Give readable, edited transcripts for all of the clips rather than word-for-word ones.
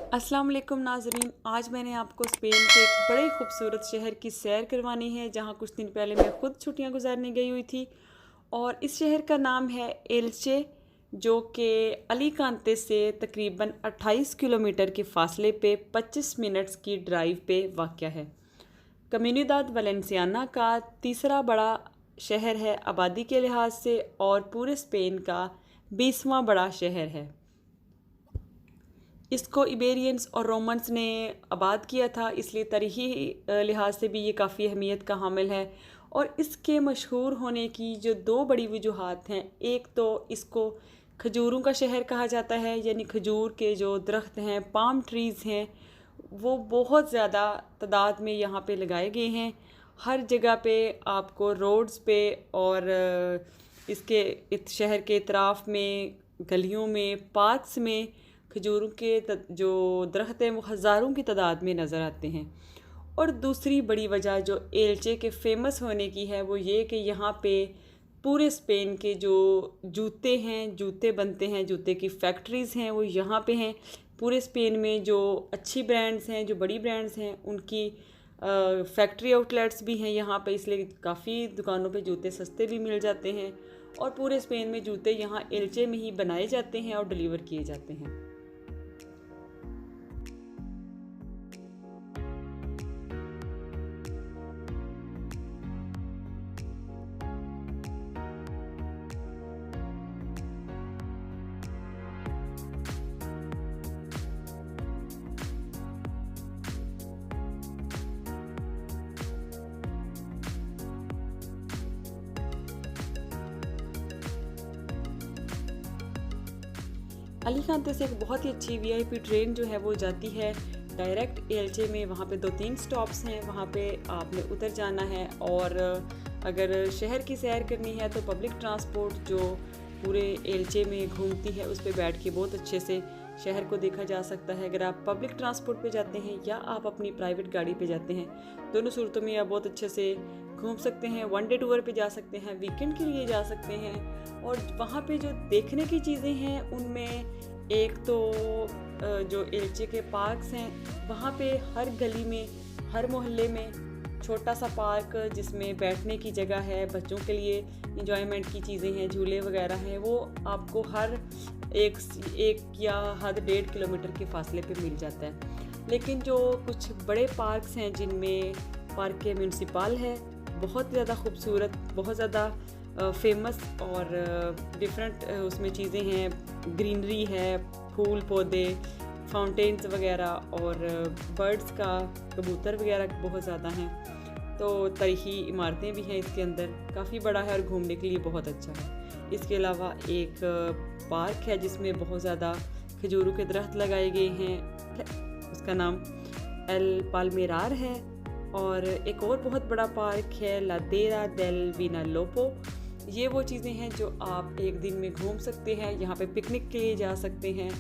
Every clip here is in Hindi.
अस्सलाम वालेकुम नाजरीन। आज मैंने आपको स्पेन के एक बड़े खूबसूरत शहर की सैर करवानी है जहाँ कुछ दिन पहले मैं ख़ुद छुट्टियाँ गुजारने गई हुई थी। और इस शहर का नाम है एल्चे, जो कि अलीकांते से तकरीबन 28 किलोमीटर के फासले पे 25 मिनट्स की ड्राइव पे वाक़या है। कम्युनिदाद वलेंसियाना का तीसरा बड़ा शहर है आबादी के लिहाज से और पूरे स्पेन का 20वां बड़ा शहर है। इसको इबेरियंस और रोमन्स ने आबाद किया था, इसलिए तारीख़ी लिहाज से भी ये काफ़ी अहमियत का हामिल है। और इसके मशहूर होने की जो दो बड़ी वजूहात हैं, एक तो इसको खजूरों का शहर कहा जाता है, यानी खजूर के जो दरख्त हैं, पाम ट्रीज़ हैं, वो बहुत ज़्यादा तादाद में यहाँ पे लगाए गए हैं। हर जगह पे आपको रोड्स पे और इसके शहर के इतराफ़ में, गलियों में, पार्क्स में खजूरों के जो दरख्त हैं वो हज़ारों की तादाद में नज़र आते हैं। और दूसरी बड़ी वजह जो एल्चे के फ़ेमस होने की है वो ये कि यहाँ पे पूरे स्पेन के जो जूते हैं, जूते बनते हैं, जूते की फैक्ट्रीज़ हैं, वो यहाँ पे हैं। पूरे स्पेन में जो अच्छी ब्रांड्स हैं, जो बड़ी ब्रांड्स हैं, उनकी फैक्ट्री आउटलेट्स भी हैं यहाँ पे, इसलिए काफ़ी दुकानों पे जूते सस्ते भी मिल जाते हैं। और पूरे स्पेन में जूते यहाँ एल्चे में ही बनाए जाते हैं और डिलीवर किए जाते हैं। अलीकांते से एक बहुत ही अच्छी वीआईपी ट्रेन जो है वो जाती है डायरेक्ट एल्चे में। वहाँ पे 2-3 स्टॉप्स हैं, वहाँ पे आपने उतर जाना है। और अगर शहर की सैर करनी है तो पब्लिक ट्रांसपोर्ट जो पूरे एल्चे में घूमती है उस पर बैठ के बहुत अच्छे से शहर को देखा जा सकता है। अगर आप पब्लिक ट्रांसपोर्ट पे जाते हैं या आप अपनी प्राइवेट गाड़ी पे जाते हैं, दोनों सूरतों में आप बहुत अच्छे से घूम सकते हैं। वन डे टूर पे जा सकते हैं, वीकेंड के लिए जा सकते हैं। और वहाँ पे जो देखने की चीज़ें हैं उनमें एक तो जो एल्चे के पार्क्स हैं, वहाँ पे हर गली में, हर मोहल्ले में छोटा सा पार्क जिसमें बैठने की जगह है, बच्चों के लिए इंजॉयमेंट की चीज़ें हैं, झूले वगैरह हैं, वो आपको हर एक या हद 1.5 किलोमीटर के फासले पे मिल जाता है। लेकिन जो कुछ बड़े पार्क्स हैं जिनमें पार्क म्यूनसिपल है, बहुत ज़्यादा खूबसूरत, बहुत ज़्यादा फेमस और डिफरेंट उसमें चीज़ें हैं, ग्रीनरी है, फूल पौधे, फाउंटेन्स वगैरह और बर्ड्स का, कबूतर वगैरह बहुत ज़्यादा हैं। तो तारीख़ी इमारतें भी हैं इसके अंदर, काफ़ी बड़ा है और घूमने के लिए बहुत अच्छा है। इसके अलावा एक पार्क है जिसमें बहुत ज़्यादा खजूरों के दरख्त लगाए गए हैं, उसका नाम एल पाल्मेरार है। और एक और बहुत बड़ा पार्क है लादेरा डेल विनालोपो। ये वो चीज़ें हैं जो आप एक दिन में घूम सकते हैं, यहाँ पे पिकनिक के लिए जा सकते हैं।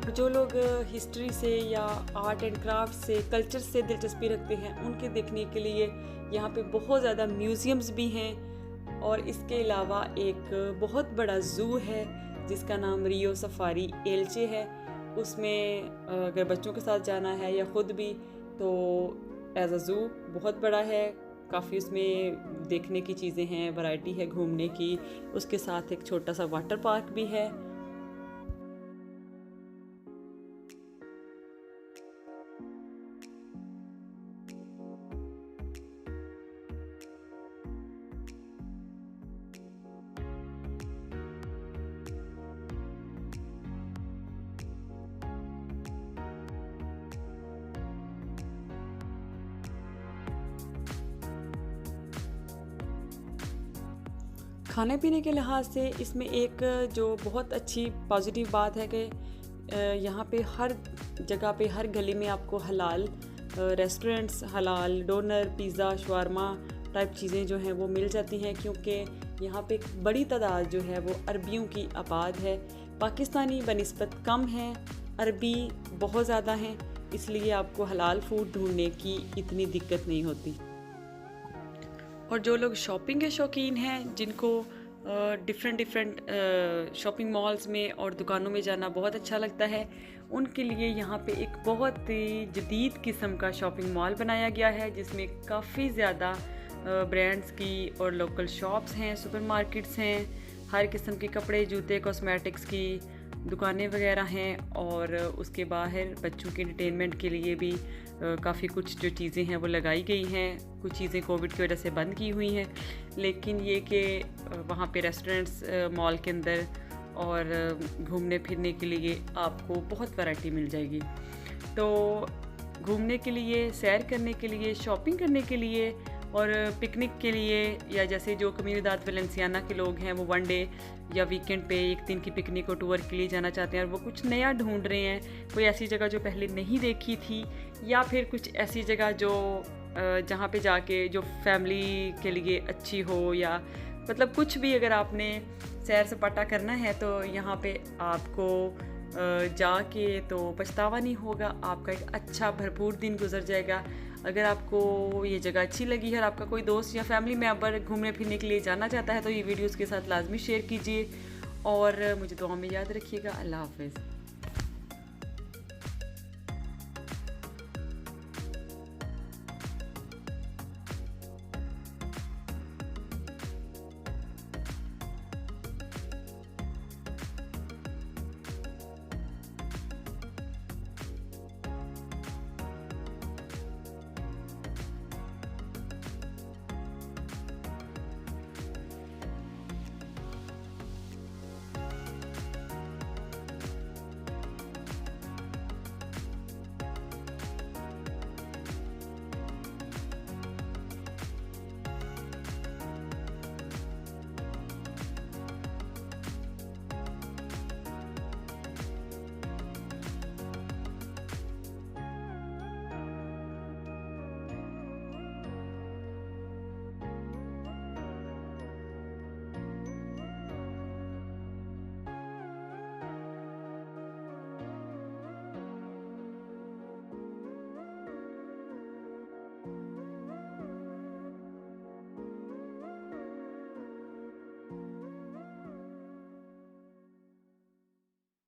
जो लोग हिस्ट्री से या आर्ट एंड क्राफ्ट से, कल्चर से दिलचस्पी रखते हैं, उनके देखने के लिए यहाँ पे बहुत ज़्यादा म्यूज़ियम्स भी हैं। और इसके अलावा एक बहुत बड़ा ज़ू है जिसका नाम रियो सफारी एल्चे है। उसमें अगर बच्चों के साथ जाना है या ख़ुद भी, तो एज अ ज़ू बहुत बड़ा है, काफ़ी उसमें देखने की चीज़ें हैं, वैरायटी है घूमने की। उसके साथ एक छोटा सा वाटर पार्क भी है। खाने पीने के लिहाज से इसमें एक जो बहुत अच्छी पॉजिटिव बात है कि यहाँ पे हर जगह पे, हर गली में आपको हलाल रेस्टोरेंट्स, हलाल डोनर, पिज़्ज़ा, शवारमा टाइप चीज़ें जो हैं वो मिल जाती हैं, क्योंकि यहाँ पे एक बड़ी तादाद जो है वो अरबियों की आबाद है। पाकिस्तानी बनिस्बत कम हैं, अरबी बहुत ज़्यादा हैं, इसलिए आपको हलाल फूड ढूंढने की इतनी दिक्कत नहीं होती। और जो लोग शॉपिंग के शौकीन हैं, जिनको डिफरेंट शॉपिंग मॉल्स में और दुकानों में जाना बहुत अच्छा लगता है, उनके लिए यहाँ पे एक बहुत ही जदीद किस्म का शॉपिंग मॉल बनाया गया है, जिसमें काफ़ी ज़्यादा ब्रांड्स की और लोकल शॉप्स हैं, सुपरमार्केट्स हैं, हर किस्म के कपड़े, जूते, कॉस्मेटिक्स की दुकानें वगैरह हैं। और उसके बाहर बच्चों के एंटरटेनमेंट के लिए भी काफ़ी कुछ जो चीज़ें हैं वो लगाई गई हैं। कुछ चीज़ें कोविड की वजह से बंद की हुई हैं, लेकिन ये कि वहाँ पे रेस्टोरेंट्स मॉल के अंदर और घूमने फिरने के लिए आपको बहुत वैरायटी मिल जाएगी। तो घूमने के लिए, सैर करने के लिए, शॉपिंग करने के लिए और पिकनिक के लिए, या जैसे जो कम्युनिदाद वलेंसियाना के लोग हैं वो वन डे या वीकेंड पे एक दिन की पिकनिक और टूर के लिए जाना चाहते हैं और वो कुछ नया ढूंढ रहे हैं, कोई ऐसी जगह जो पहले नहीं देखी थी, या फिर कुछ ऐसी जगह जो जहाँ पे जाके जो फैमिली के लिए अच्छी हो, या मतलब कुछ भी अगर आपने सैर सपाटा करना है तो यहाँ पे आपको जाके तो पछतावा नहीं होगा, आपका एक अच्छा भरपूर दिन गुजर जाएगा। अगर आपको ये जगह अच्छी लगी है और आपका कोई दोस्त या फैमिली मेम्बर घूमने फिरने के लिए जाना चाहता है तो ये वीडियो उसके साथ लाजमी शेयर कीजिए और मुझे दुआ में याद रखिएगा। अल्लाह हाफ़िज़।